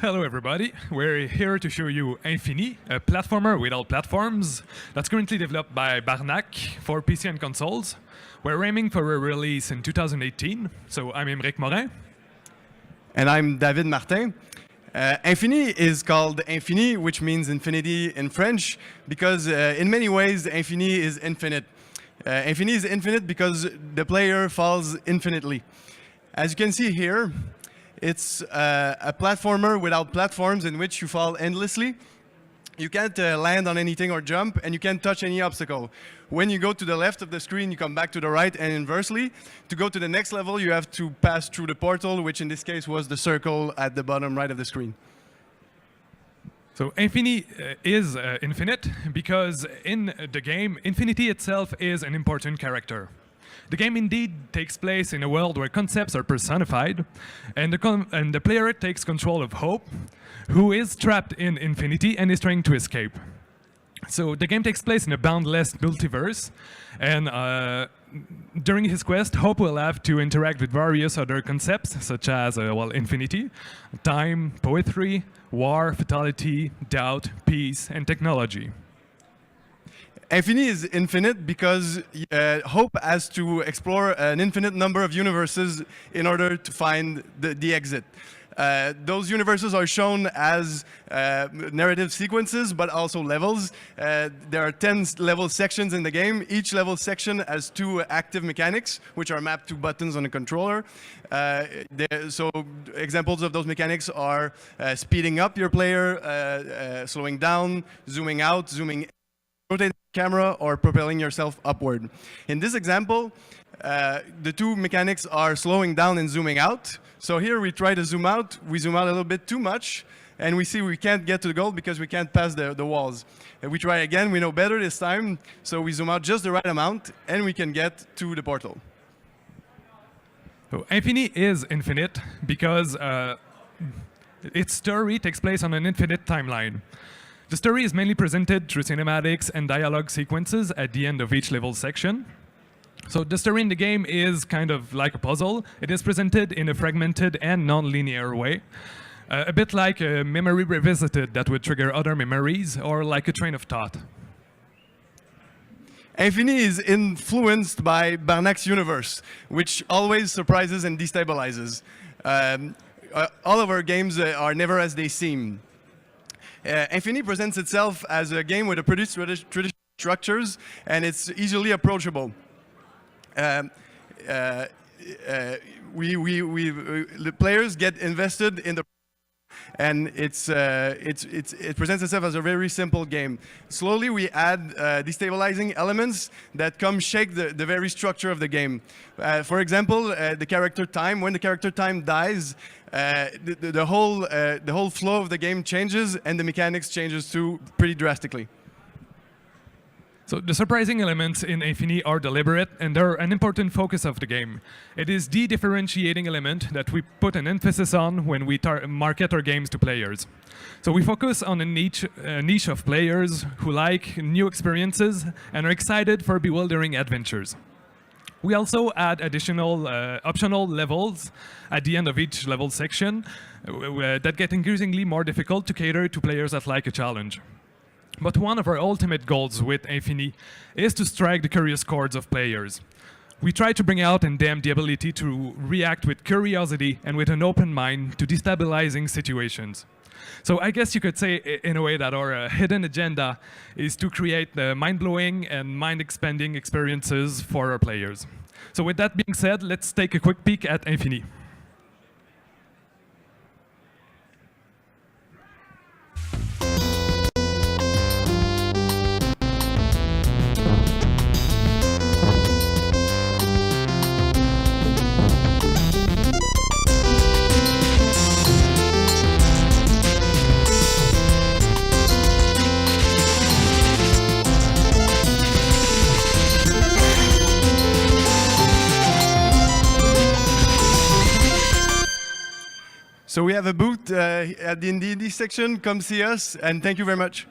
Hello everybody, we're here to show you Infini, a platformer with all platforms that's currently developed by Barnac for PC and consoles. We're aiming for a release in 2018, so I'm Émeric Morin. And I'm David Martin. Infini is called Infini, which means infinity in French, because in many ways, Infini is infinite. Infini is infinite because the player falls infinitely. As you can see here, it's a platformer without platforms in which you fall endlessly. You can't land on anything or jump, and you can't touch any obstacle. When you go to the left of the screen, you come back to the right, and inversely. To go to the next level, you have to pass through the portal, which in this case was the circle at the bottom right of the screen. So Infini is infinite because in the game, infinity itself is an important character. The game indeed takes place in a world where concepts are personified, and the player takes control of Hope, who is trapped in infinity and is trying to escape. So the game takes place in a boundless multiverse, and during his quest, Hope will have to interact with various other concepts, such as infinity, time, poetry, war, fatality, doubt, peace, and technology. Infini is infinite because Hope has to explore an infinite number of universes in order to find the exit. Those universes are shown as narrative sequences, but also levels. There are 10 level sections in the game. Each level section has 2 active mechanics, which are mapped to buttons on a controller. So examples of those mechanics are speeding up your player, slowing down, zooming out, zooming in, rotating the camera, or propelling yourself upward. In this example, the 2 mechanics are slowing down and zooming out. So here we try to zoom out, we zoom out a little bit too much, and we see we can't get to the goal because we can't pass the walls. And we try again, we know better this time, so we zoom out just the right amount, and we can get to the portal. So Infini is infinite because its story takes place on an infinite timeline. The story is mainly presented through cinematics and dialogue sequences at the end of each level section. So the story in the game is kind of like a puzzle. It is presented in a fragmented and non-linear way, a bit like a memory revisited that would trigger other memories, or like a train of thought. Infini is influenced by Barnac's universe, which always surprises and destabilizes. All of our games are never as they seem. Infini presents itself as a game with a pretty traditional structures, and it's easily approachable. The players get invested in the, and it presents itself as a very simple game. Slowly we add destabilizing elements that come shake the very structure of the game. For example, the character time. When the character time dies, the whole flow of the game changes, and the mechanics changes too pretty drastically. So the surprising elements in Infini are deliberate, and they're an important focus of the game. It is the differentiating element that we put an emphasis on when we market our games to players. So we focus on a niche of players who like new experiences and are excited for bewildering adventures. We also add additional optional levels at the end of each level section that get increasingly more difficult to cater to players that like a challenge. But one of our ultimate goals with Infini is to strike the curious chords of players. We try to bring out in them the ability to react with curiosity and with an open mind to destabilizing situations. So I guess you could say in a way that our hidden agenda is to create mind-blowing and mind-expanding experiences for our players. So with that being said, let's take a quick peek at Infini. So we have a booth at the Indie section. Come see us, and thank you very much.